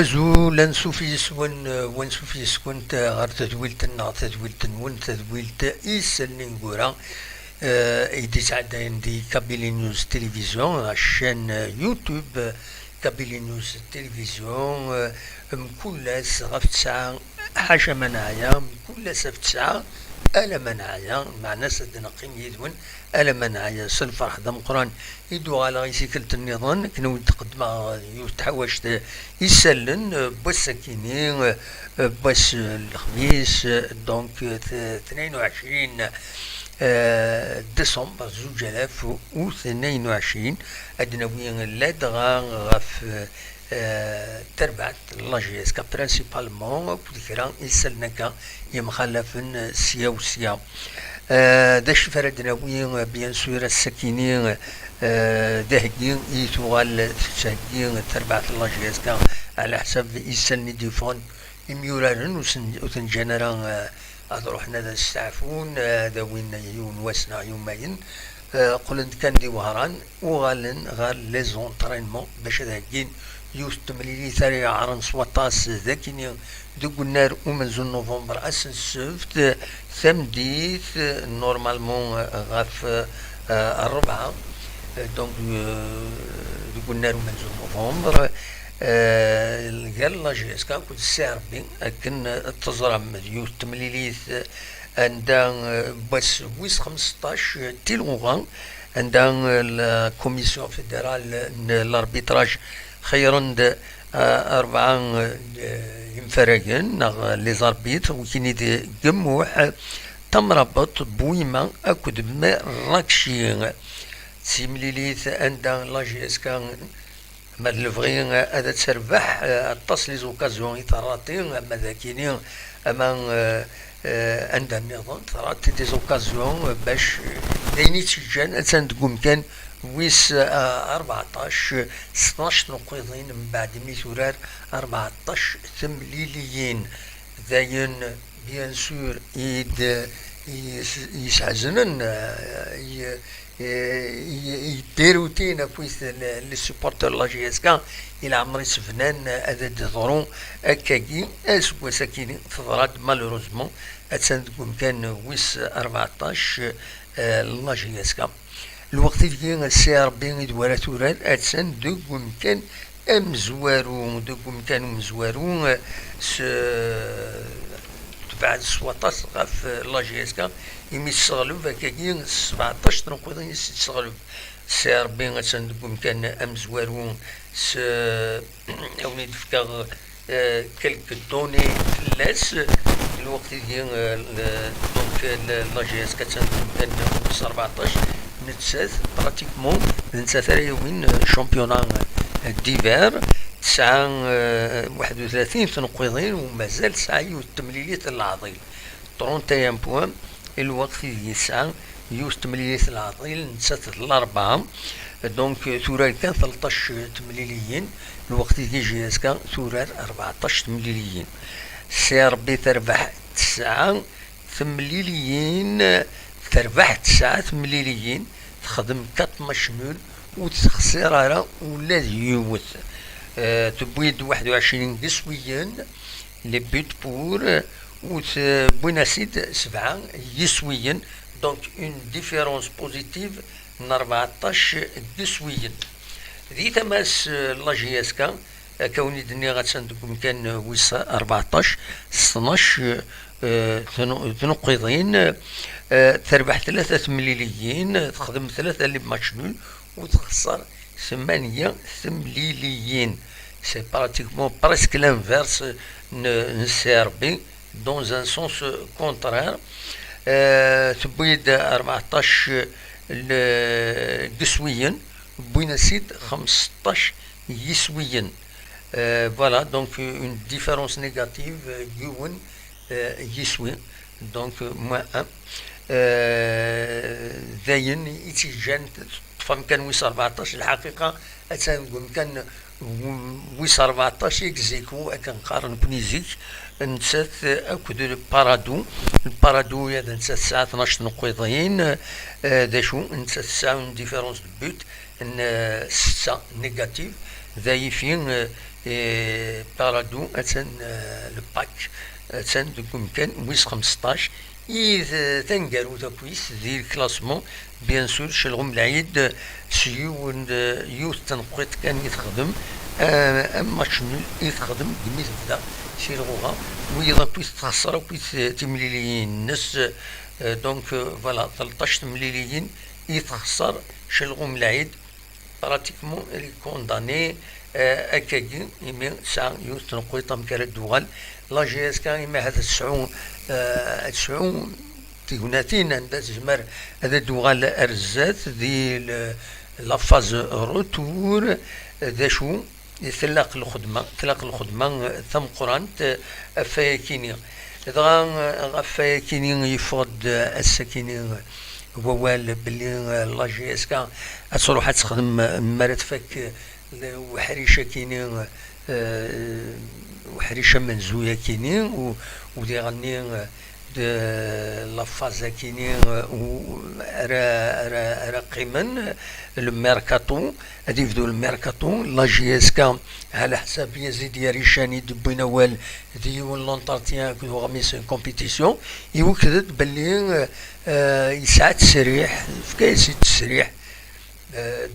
Azul ansufis wansufis كنت غير تدويلت إيسلني نقورا إيدي تعدين دي كابيلي نيوز تلفزيون عشان يوتيوب كابيلي نيوز تلفزيون مكل غف ساعة حاجة منايا مكل سفت ساعة ألا منايا مع ناس نقيم يدون ألا منايا سلفرح دم قران يدو على غيسيكلة النظام كنو يتقدم يتحوش يسلن بس سكينين بس الخميس دونك 22 ديسمبر 2022 أدنوين لدغا غف تربعت لاجيس كا برينسيبالمون كذكرا يسلنكا يمخلفن سياوسيا داش فردناوين بيان سور السكينين دهجين يتوغال تشاكين تربعت لاجيس كا على حسب يسلني ديفون يميولارن وتنجنرا أروحنا ذا السعفون ذوين يون وسنا يومين قلت كان دي وهران وغالن غال لي زونطرينمون باش ذاكين يستملي ثري عرن سوطاس ذاكين دوك النار ومنزل نوفمبر السبت ثمديث نورمالمون غاف الربعة دونك دوك النار ومنزل نوفمبر قال لاجيس كان كنت السعر بين أكن تزرم ديوت تمليليث عندها بس ويس 15 تيلوغان عندها الكوميسيون فيدرال الاربيتراج خيرا أربعة ينفرقن لي زاربيت وكيني جموع تمربط بويما أكد بما راكشي تيمليليث عندها لاجيس كان ما الفغي هذا تربح اتصل لي زوكازيون يتراتين اما ذاكينين اما عندها النظام ترات دي زوكازيون باش دايني تسجل تنقوم كان ويس 14 16 نقيضين من بعد ميثورار 14 ثمليليين ذاين بيان سور يسعزنن يديرو تينا فويس لي سوبورتور لاجيس كان الى عمري سفنان هذا ضرون اكاكي اسوا ساكينين تضرات مالوروزمون اتسندكم كان ويس 14 لاجيس كان الوقت اللي السي ربي يدوار تورات اتسندكم كان امزوارو دوكم كانوا مزوارو بعد سوطاس غاف لاجيسكا يمي تشتغلو فكاكي 17 نقودين يستغلو سي ربي غتسندكم كان امزوارو اوني تفكا كلك دوني فلاس الوقت اللي دونك لاجيسكا تسندكم كان 14 نتسات براتيكمون نتسات يومين شامبيونا ديفير 31 تنقيضين ومازال ساعة التمليلية العضيل 31 بوان الوقت اللي ساعة التمليلية العضيل نسات الأربعة دونك ثورار كان 13 تمليليين الوقت اللي جي كان ثورار 14 تمليليين سي ربي تربح 9 تمليليين تربح 9 تمليليين تخدم 4 مشمول وتخسر ولا يوث تبويد 21 يسويا لي بوت بور وبويناسيد 7 يسويا دونك اون ديفيرونس بوزيتيف من 14 يسويا ذي تماس لاجياسكا كوني دنيا غتسندكم كان ويس 14 12 تنقيضين تربح 3 مليليين تخدم 3 اللي بماتشنول وتخسر 8 ثمليليين سي براتيكمون بريسك لانفيرس نسيربي دون ان سونس كونترير تبويد 14 يسويا بويناسيد 15 يسويا فوالا دونك اون ديفيرونس نيجاتيف يون يسوي دونك موان 1 ذاين يتيجان فم كان ويس 14 الحقيقة أتنقول كان ويس 14 يكزيكو كنقارن بنيزيك نسات أكد البارادو هذا نسات الساعة 12 نقيضين داشو نسات الساعة ديفيرونس بوت 6 نيجاتيف ذاي فين بارادو أتن الباك أتن دكم كان ويس 15 تنقالو تاكويس دي الكلاسمون بيان سور شلغم العيد سيون يوث تنقيت كان يتخدم ماتش نول يتخدم دميت بدا شيلغوها ويضا كويس تخسر وكويس تمليليين الناس دونك فوالا 13 مليليين يتخسر شلغم العيد براتيكمون اللي كونداني اكاكي يمين ساعة يوث تنقيت مكارا الدوغال لا جي اس كان يما هذا تسعون تيغوناتين عند تجمر هذا دوغال ارزات دي لافاز روتور ذا شو تلاق الخدمة ثم قران افاكيني دغا افاكيني يفرض السكيني ووال بلي لا جي اس كان تروح تخدم مرات فك وحريشه كيني وحريشه منزويه كيني ودي غني لا فاز كيني را قيمن الميركاتو هادي يبدو الميركاتو لا جي اس كا على حساب يزيد ياريشاني دبينا وال ديون لونطارتيان كو غاميس كومبيتيسيون يوكد باللي يسعى تسريح في كاس تسريح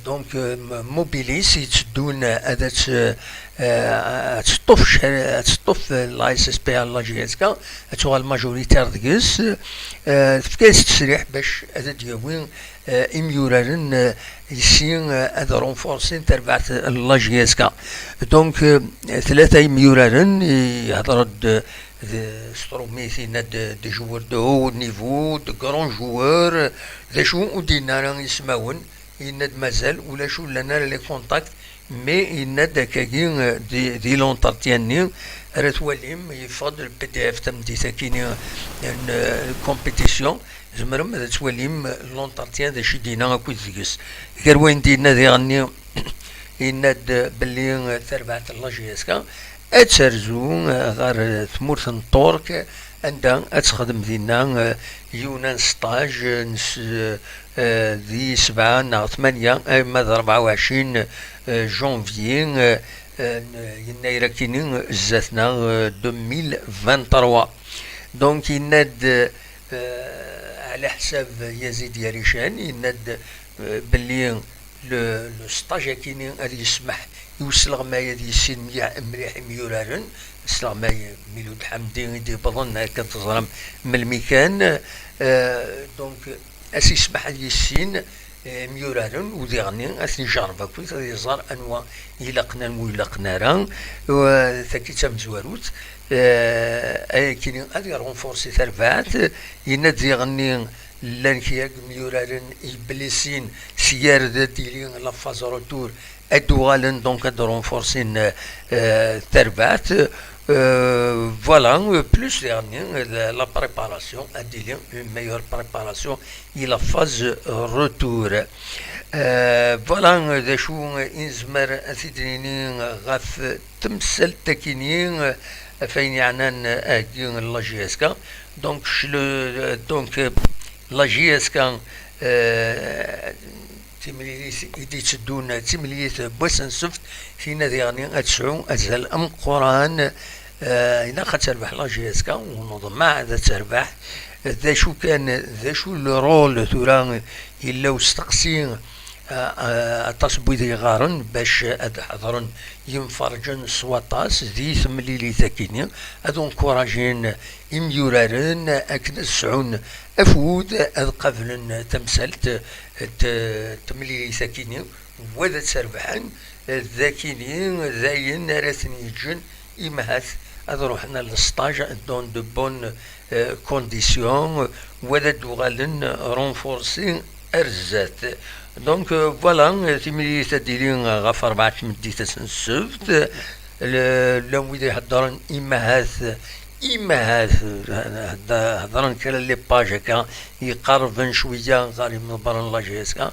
دونك موبيليس يتسدون هذا تطف لا اس اس بي لا جي اس كا تشوغ الماجوريتير دكس في كاس تسريح باش هذا دياوين اميورارن يسين هذا رونفورسين تربعت لا جي اس كا دونك ثلاثه اميورارن يهضر ستروميثين دي جوور دو هو نيفو دو كرون جوور ذا شو ودينا راه يسمعون يند مازال ولا شو لنا لي كونتاكت مي يند كاين دي لونطارتياني راه توليم يفضل البي دي اف تم دي ساكيني الكومبيتيسيون زمرم هذا توليم لونطارتيان ذا شي دينا كويس ديكس غير وين دينا ذي غني يند باللي تربعت لا جي اس كا اتسرزو غير ثمورث نطورك عندها اتخدم دينا يونان ستاج ذي 7 8 ماذا 24 جونفيي يناير كينين زاتنا 2023 دونك يناد على حساب يزيد ياريشان يناد باللي لو ستاج كينين غادي يسمح يوصل غمايا دي سين مليح ميورارن سلاماي ميلود حمدي يدي بظن كتظلم من المكان دونك اسي يسمح لي السين ميورارن ودي غني اسي نجربها كويس غادي يزار انواع يلقنا ويلقنا راه وثاكي تمزواروت كاين غادي رونفورسي ثرفات ينادي غني لان كياك ميورارن يبليسين سيار ديالي لا فاز روتور ادوالن دونك اد رونفورسين ثرفات voilà, plus dernier, la préparation, une meilleure préparation et la phase retour. Voilà, des choses, إنزمر أثيدينين غاف تمثل تكينين فين يعنان أجين لا جي اس كا دونك لا جي اس كا تمليليس يدي تدون تمليليس بوسن سفت فينا ذيغني أتسعو أزهل أم قرآن إذا قد تربح لا جي اس كا ونظم مع ذا تربح ذا شو كان ذا شو الرول ثوران إلا وستقسين تصبوي غارن باش اد حضرن ينفرجن سواطاس ذي ثمليلي ثاكيني ادو انكوراجين يميورارن اكن السعون افود اد قبلن تمثلت تمليلي ثاكيني وذا تسربحن ذاكيني ذاين رثني جن إمهات هذا روحنا للستاج دون دو بون كونديسيون وذا دوغالن رونفورسي ارزات دونك فوالا تيملي تديرين غاف 4 مديت السبت لو ويدي يحضرن إمهات هضرن كلا لي باج هكا يقربن شويه غادي من برا لا جي اس كا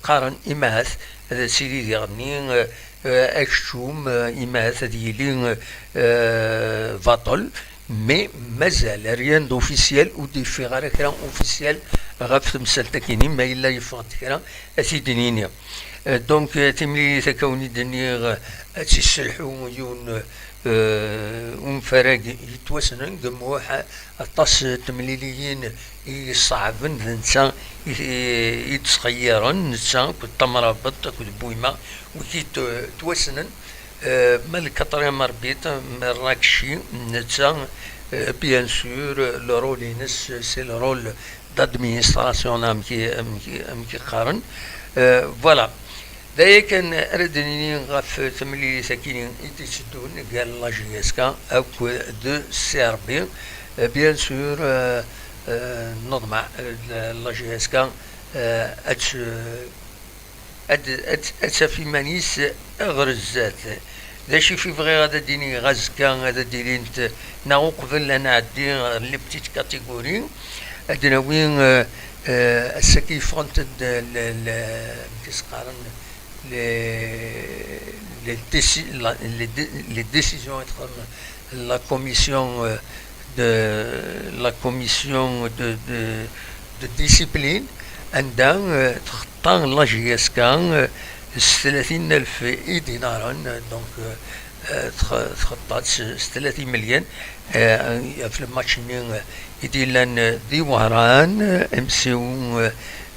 قارن إمهات هذا سيدي ديالني اكشوم إمهات ديالي فاطل مي مازال ريان دوفيسيال ودي في غير كلام اوفيسيال غاف تمثال تاكيني ما الا يفرض كلام اسيدينينيا دونك تملي تكوني دنيغ تسلحو يون فرق يتوسنن قموح الطاس تمليليين يصعبن نتا يتخيرن نتا كنت تمر بط كنت بويما وكي توسنن ملك طريم ربيت مراكشي نتا بيان سور لو رول ينس سي لو رول دادمينستراسيون امكي قارن فوالا دايا كان ردني غاف تملي ساكنين يتشدون قال لا جيسكا او دو سيربي بيان سور نضمع لا جيسكا اتش في مانيس غرزات داشي في فغي غادا ديني غازكا غادا ديري انت ناغو قبل انا عدي لي بتيت كاتيجوري ادنا وين السكي فرونت كيسقارن les décisions entre la commission de discipline عندها تخطى لا جي اس كا 30,000 دينارا دونك تخطات 30 مليون في الماتش يدير دي وهران امسيو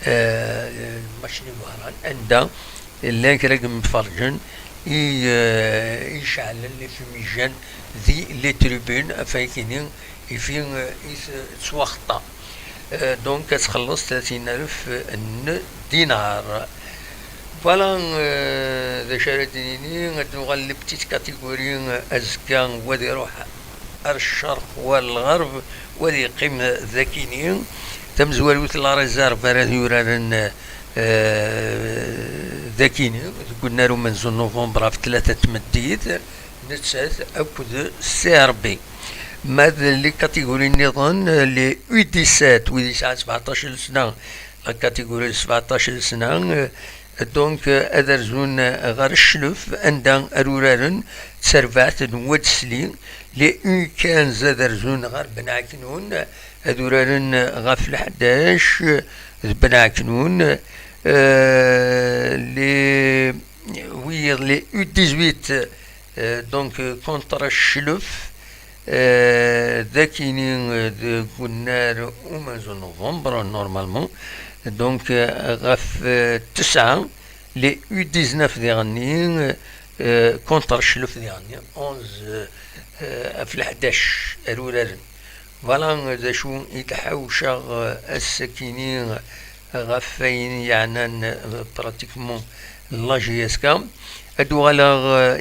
الماتش دي وهران عندها اللي كراكم مفرجن يشعل اللي في ميجان ذي لي تريبون فايكينين يفين يتوخطى دونك تخلص 30,000 دينار فوالا ذا شارديني غنغلب بتيت كاتيجوري ازكا وذي يروح الشرق والغرب وذي يقيم ذاكيني تم زوالوت لا ريزيرف راه يوران ذاكيني قلنا له منذ نوفمبر في 3 تمديد نتسات اكد سي ار بي ماذا اللي كاتيجوري النظام لي U 17 و 17 سنه لا كاتيجوري 17 سنه دونك ادرزون غير الشلف عندها ارورارن تسرفات نواد سلي لي U 15 ادرزون غير بنعكنون ادورارن غاف 11 بنعكنون لي وي لي U 18 دونك كونتر الشلف ذاكينين قلنا ومنذ نوفمبر نورمالمون دونك غاف 9 لي U 19 ديغني كونتر الشلف ديغني 11 في 11 الولاد فوالا ذا شو يتحوشا الساكنين غافين يعني براتيكمون لا جي اس كا ادو على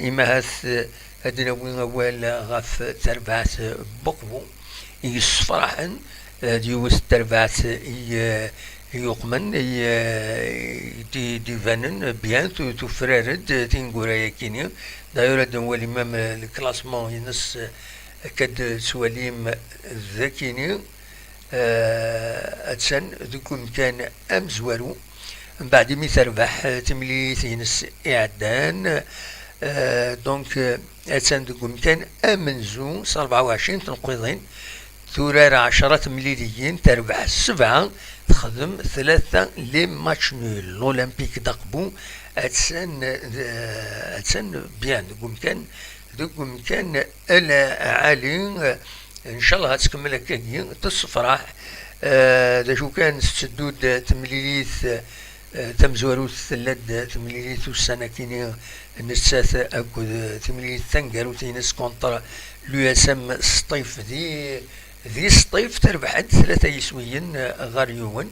امهاث ادنا وين اول غاف تربعت بقبو يصفرحن ديوس تربعت يقمن دي فانن بيان تفرارد تنقورا كينيا دايرة هو الامام الكلاسمون ينس كد سواليم ذاكيني اتسن ذكم كان امزوالو من بعد مي تربح تملي تينس اعدان دونك اتسن ذكم كان امنزو 24 تنقيضين ثورار 10 مليليين تربح 7 تخدم 3 لي ماتش نول الاولمبيك دقبو اتسن بيان ذكم كان الا عالي ان شاء الله تكمل هكاكي تصفرح دا شو كان ستدود تمليليث تمزوروث ثلاد تمليليث السنة كيني نسات اكو تمليليث ثنقر تينس كونتر لو اس ام سطيف ذي سطيف تربحت 3 يسويين غار يوم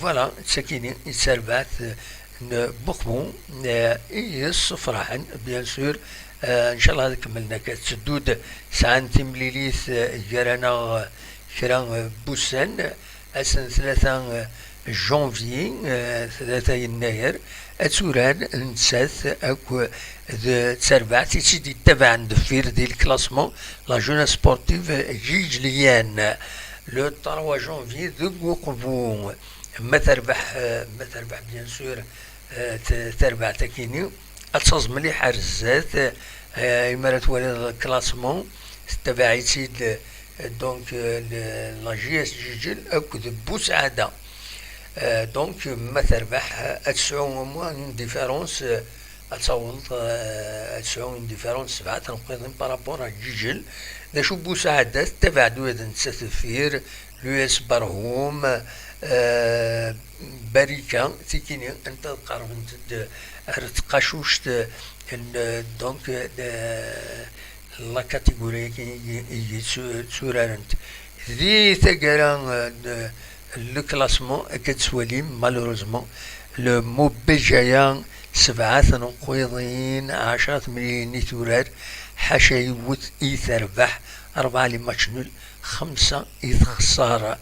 فوالا تساكيني يتسربعت بقبو الصفراحن بيان سور ان شاء الله كملنا كتسدود ساعات تمليليث جرانا كرا بوسان اسن 3 جونفي 3 يناير اتسوران نسات اكو تسربع تيجي تبع دفير دي الكلاسمون لا جونا سبورتيف جيجليان لو 3 جونفي ذو قبو ما تربح بيان سور تربع تاكيني اتصز مليح رزات يمارت ولد الكلاسمون تبعيتي دونك لا جي اس جيجل اكو بوسعاده دونك ما تربح تسعو موان ديفيرونس تصور تسعو ديفيرونس 7 نقاط بارابور جيجل دا شو بوساعدات تبعدو هذا نتسفير لويس برهوم بريكا تيكيني انت قرب انت تقاشوش دونك لا كاتيجوري كي سورارنت ذي ثقران لو كلاسمون كتسواليم مالوروزمون لو مو بجايان 7 نقيضين 10 مليون تورار حاشا يوت يتربح 4 لماتش نول 5 يتخسر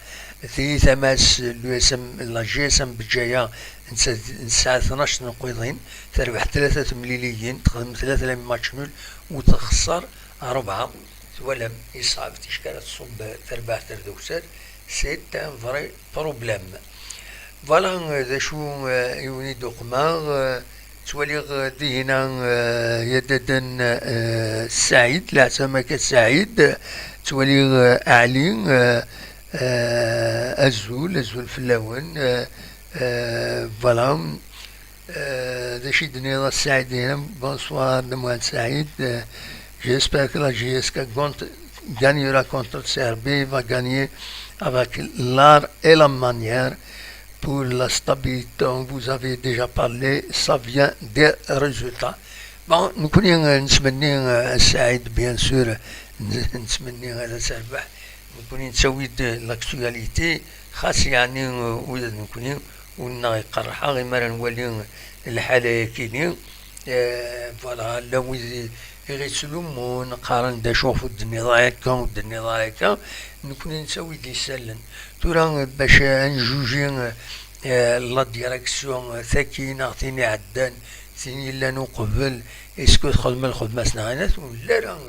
ذي ثماس لو اسم لا جي اس ام بجايا نساعة 12 نقيضين تربح 3 مليون تخدم 3 لماتش نول وتخسر 4 ولا يصعب تشكال تصب تربح تردوسات سي ان فري بروبليم فوالا ذا شو يوني دوقما تولي دينا يددن سعيد لا سمكة سعيد تولي أعلين أزول في اللون فوالا ذا شي دنيا سعيد هنا بونسوار دموان سعيد j'espère que la GSK gagnera contre Serbie, va gagner avec l'art et la manière. Pour la stabilité dont vous avez déjà parlé, ça vient des résultats. Bon, nous connaissons نتمنى سعيد bien sûr نتمنى هذا سربح نكون نسوي لاكتواليتي خاص يعني ولاد نكون ونا يقرحها غير مرة نولي الحالة كيني فوالا لو يغسلوا نقارن دا شوفو الدنيا ضايكا والدنيا ضايكا نكون نسوي دي سلن تورا باش نجوجي لا ديريكسيون ثاكين عطيني عدان ثاني لا نقبل اسكو تخدم الخدمة سنغانات ولا راه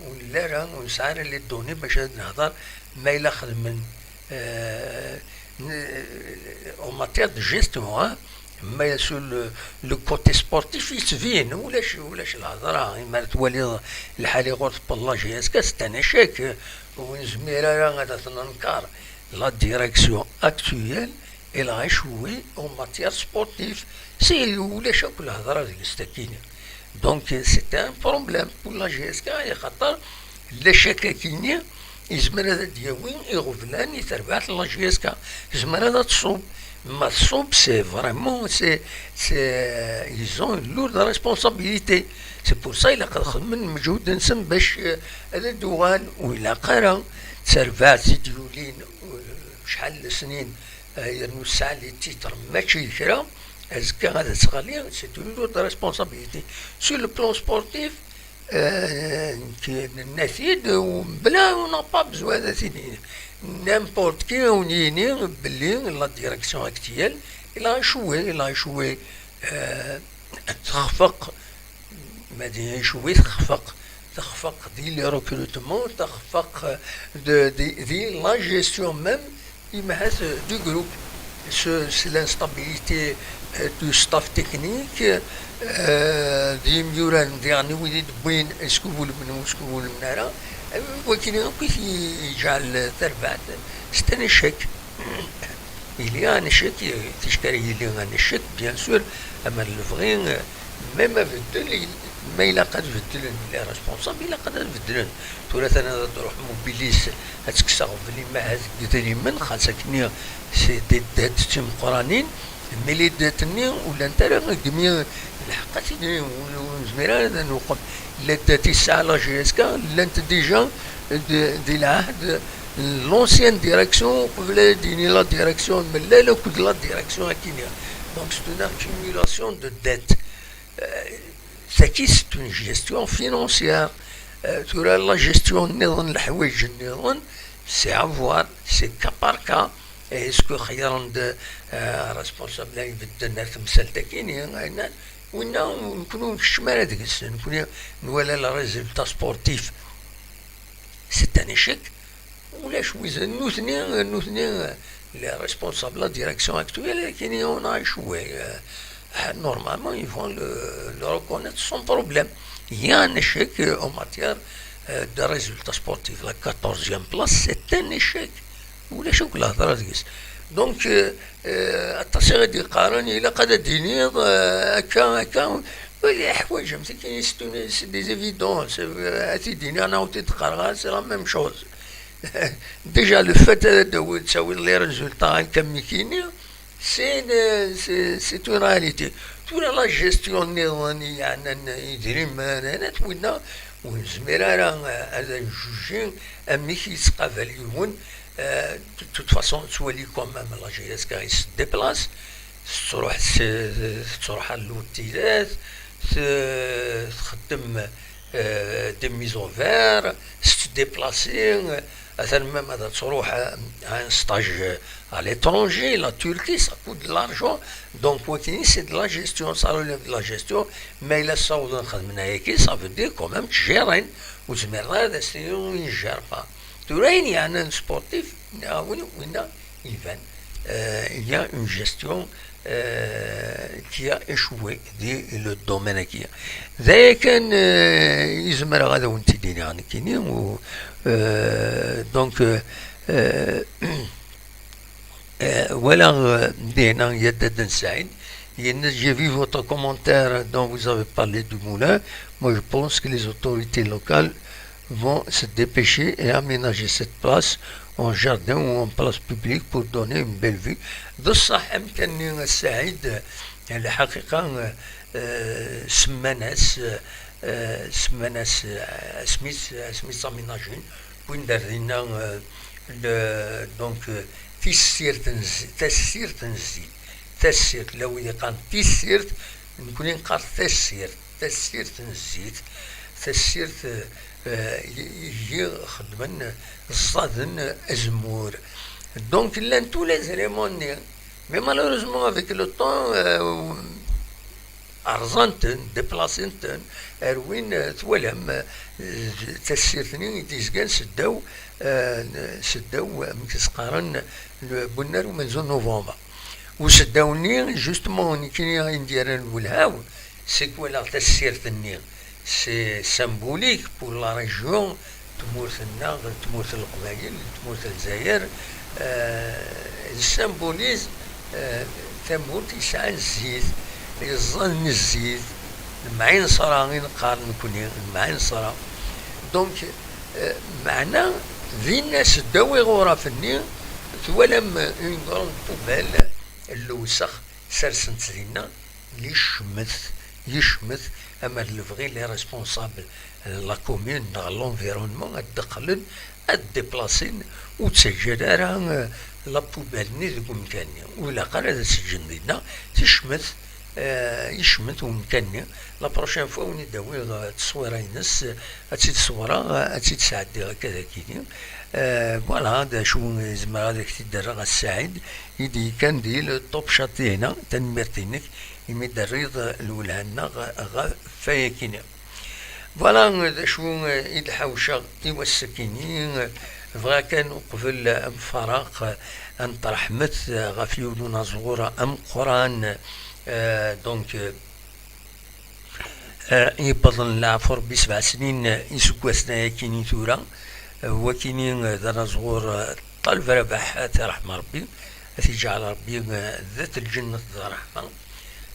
ولا راه ونسعر اللي دوني باش نهضر ما إلا خدمن اون ماتير دو جيستيون ما يسول لو كوتي سبورتيف يتفين ولاش الهضره ما تولي الحالي غرف بالله جياسكا استنى شاك ونزميرا غادا تنكر لا ديريكسيون اكتويل الى غيشوي اون ماتير سبورتيف سي ولاش كل الهضره ديال السكينه دونك سي ان بروبليم بور لا جياسكا خاطر لا شكاكيني يزمر هذا دياوين يغفلان يتربح لا جياسكا يزمر هذا تصوب ما تصوب سي فريمون سي ils ont une lourde responsabilité سي بور سا إلا قد خدمن مجهود نسم باش هذا الدوغان وإلا قرا تربع زيديولين شحال السنين يرنو الساعة لي تيتر ماشي كرا أزكا غادا تغالي سي اون لورد ريسبونسابيلتي سو لو بلون سبورتيف النتيج بلا اون با بزوا هذا سيدي n'importe qui on y باللي لا ديريكسيون اكتيال إلا يشوي تخفق ما يشوي تخفق دي لي ريكروتمون تخفق دي لا جيستيون ميم يمهات دو جروب سي لانستابيليتي دو ستاف تكنيك دي ميوران يعني ويدي بين اسكو من اسكو من نارا ولكن كيف يجعل تربعت ستاني شك إلي أنا شك تشكري إلي أنا شك بيان سور أما الفغين ميم بدل ما إلا قد بدلن لي ريسبونسابل إلا قد بدلن تورا أنا تروح موبيليس هتكسر بلي ما هذيك من خاصك سي دي دات تيم قرانين ملي داتني ولا انت راه جميع الحقات ونزميرا هذا نوقف لا داتي الساعه لا جي اس كا لا انت ديجا دي العهد لونسيان ديريكسيون قبل ديني لا ديريكسيون من لا كنت لا ديريكسيون كينيا دونك سي اون اكيميلاسيون دو ديت ساكي سي اون جيستيون فينونسيير تورا لا جيستيون نظن الحوايج النظن سي افوار سي كا بار كا اسكو خيرا ريسبونسابل يبدلنا تمثال تاكيني وإنا نكونو في الشمال هذيك السنة نكونو نوالا لا ريزولتا سبورتيف سي ان ايشيك ولاش ويزن نوثني لي ريسبونسابل لا ديريكسيون اكتويل كاين اون شوي نورمالمون يفون لو ريكونيت سون بروبليم يا ان ايشيك او ماتير دو ريزولتا سبورتيف لا 14 بلاص سي ان ايشيك ولاش كل الهضره ديك دونك التصي غادي يقارن الا قاد ديني هكا ولي حوايج مسكين سي دي زيفيدونس تيديني انا وتتقرا سي لا ميم شوز ديجا لو فات تساوي لي ريزولتا كم كيني سي اون رياليتي تولا لا جيستيون النظاميه يعني يدري ما توينا ونزمر هذا جوجين امي كيتقابل يون توت فاسون تولي كومام لا جي اس كا يس ديبلاس تروح للوتيلات تخدم دي ميزوفير تديبلاسي مثلا ميم هذا تروح ان ستاج à l'étranger, la Turquie, ça coûte de l'argent. Donc, c'est de la gestion, ça relève de la gestion. Mais là, ça veut dire quand même que tu gères. Ou tu mets là, il ne gère pas. Tu vois, il y a un sportif, il y a une gestion qui a échoué dans le domaine qui a. لكن يزمر هذا وانت ديني عن كيني donc voilà Dina Yedden Saïd. J'ai vu votre commentaire dont vous avez parlé du moulin. Moi, je pense que les autorités locales vont se dépêcher et aménager cette place en jardin ou en place publique pour donner une belle vue. بصح أمكن سعيد الحقيقة سماناس سميت أميناجين وين دار لنا دونك تسيرت لو يقال تسيرت نكون نقال تسيرت يجي خدمن الصادن أزمور دونك لان تو لي زيليمون مي مالوروزمون افيك لو طون أرزانتن ديبلاسينتن أروين توالم تسيرتني تيزكان سداو مكسقارن بنار ومنزون نوفمبر وسداوني جوستمون كي ندير الولهاو سي كوالا تسيرتني سي سامبوليك بور لا ريجيون تمورتنا تمورت القبائل تمورت الجزائر السامبوليز تمورت يسعى الزيت يظن الزيت المعين صرا غير نقارن كوني المعين صرا دونك معنا ذي الناس داوي غرفني توالم اون غروند بوبال اللوسخ سرسنت لينا يشمث اما الفغي لي ريسبونسابل لا كومون نا لونفيرونمون دخلن ديبلاسين وتسجل راه لا بوبال ني ذوك مكاني ولا قال هذا السجن لينا يشمت ومكاني لا بروشين فوا وني داوي تصويره ينس هاتي تصويره هاتي تسعدي هكذا كيني فوالا هذا شو زعما هذاك تيدار السعيد يدي كان ديال طوب شاطي هنا تنمرتينك يمي دريض الولهنا غا فايكيني فوالا شو يدحوشا يوسكيني فغا كان قبل فراق انت رحمت غفيولنا صغورة ام قران دونك يبطل العفور ب7 سنين يسكوسنا كيني ثورا هو كيني ذا صغور طالب رباح رحمة ربي تيجعل ربي ذات الجنة ذا رحمة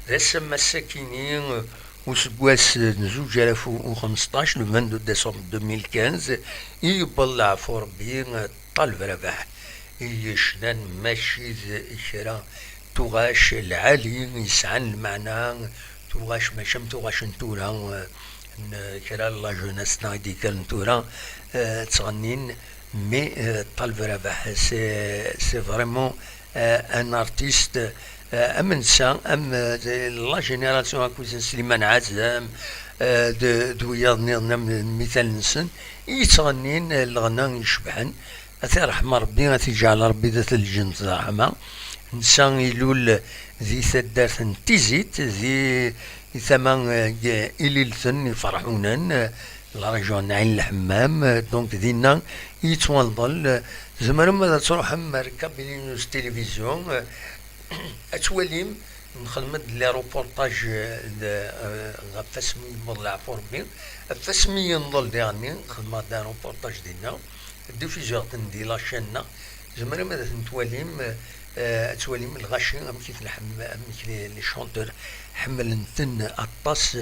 ذا سما الساكيني وسكواس نزوج 2015 لو 22 ديسمبر 2015 يبطل العفور ربي طالب رباح يشنان ماشي إشرا تغاش العالي يسعن المعنى تغاش ماشم تغاش نتورا كرا لا جوناس نايدي كالنتورا تغنين مي طالب رباح سي فريمون ان ارتيست ام نسا ام لا جينيراسيون اكوزين سليمان عزام دويا مثال نسن يتغنين الغنى يشبعن أتي رحمة ربي غادي يجعل ربي ذات الجنة رحمة نسان يلول ذي ثدارت تيزيت ذي ثمان إليلثن يفرحونن لا ريجون عين الحمام دونك ذينا يتوالضل زمان ما تروح مركب نيوز تلفزيون أتوليم نخدم لي روبورتاج فاسمي مضلع فوربي فاسمي نضل يعني نخدم دا روبورتاج ديالنا الديفيزور تندي لا شانا زمان ما نتواليم تولي من الغاشي أم كيف لي شونتور حملنتن أطاس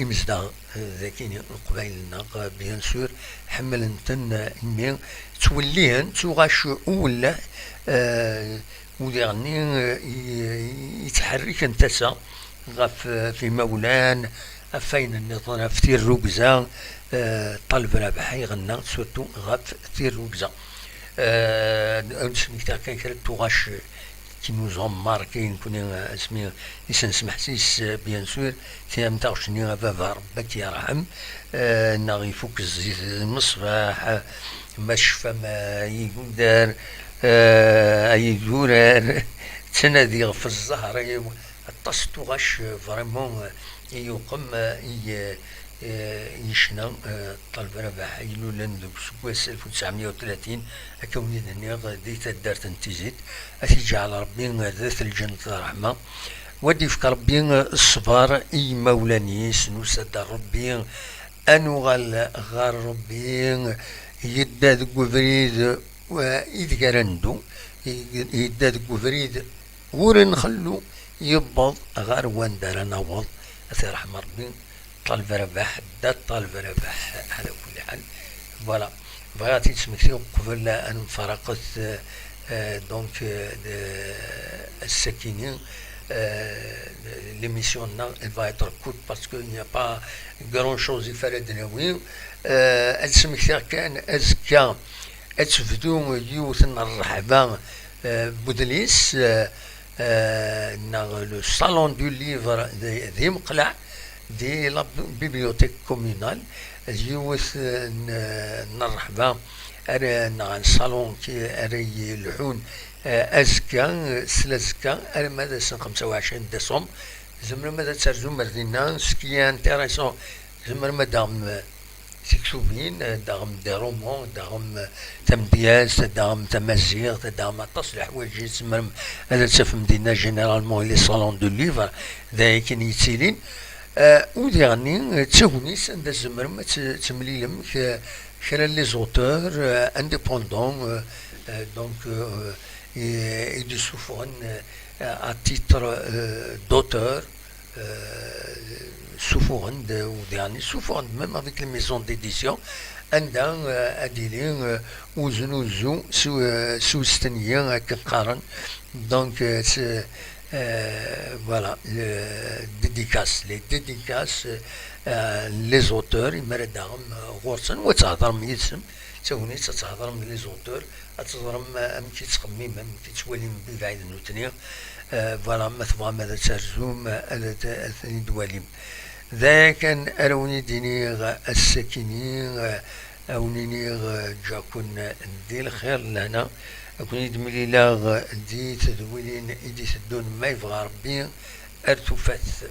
إمزدا ذاكين قبايلنا بيان سور حملنتن إمي توليهن تغاش أولا وديعني يتحرك انتسا غف في مولان فين النظام في تير روكزا طلب ربح يغنى سورتو غف تير روكزا نسمي كان تغاش qui nous ont marqué كنا اسمي نسمح سيس بيان سور تيام تاوشني غفا ربك يرحم ناغي فوق الزيت المصباح مشفى ما يقدر يقول تنادي في الزهر الطستو غش فريمون يقم يشنا طلب ربح يلولن ذوك سكواس 1930 أكوني دنيا ديتا دارت انتزيت أتيجعل ربي ذات الجنة الرحمة ودي فك ربي الصبر إي مولاني سنوسد ربي أنوغال غار ربي يدا ذوك فريد وإذ كارندو يدا ذوك فريد ورن خلو يبض غار وان دار نوض أثي رحمة ربي طالب ربح دا طالب ربح على كل حال فوالا بغاتي تسمكتي قبل أن فرقت دونك السكينين l'émission elle va être courte parce qu'il n'y a pas grand chose à faire de nous السمكتي كان أزكى أتفدو يوث الرحبة بودليس لو salon du livre ذي مقلع دي لا بيبليوتيك كومونال يوث نرحبا أنا الصالون كي أري الحون أزكا سلازكا أنا ماذا سن 25 ديسمبر زمر ماذا ترجو مردينا سكي انتيريسون زمر مادام تكتبين داغم دي رومون داغم تمبياس داغم تمازيغ داغم تصلح حوايج زمر هذا تفهم دينا جينيرالمون لي صالون دو ليفر ذاك يتيلين وديعني تسونيس عند الزمر ما تمليلم كرا لي زوتور انديبوندون دونك يدو سوفون à titre d'auteur souvent même avec les maisons d'édition عندها أديلين وزنوزو سوستنيا كقارن دونك voilà les dédicaces les auteurs يمردهم غورسن وتهضرم يسم توني تتهضر من لي زوتور تهضرم امكي تخمم امكي توالي من بعيد نوتني فوالا ما تبغى ماذا ترجم ثاني دواليم ذاك أروني ديني السكيني أونيني جاكون دي الخير لنا أكون يدملي لا دي تدويلين إدي تدون ما يبغى ربي أرتفث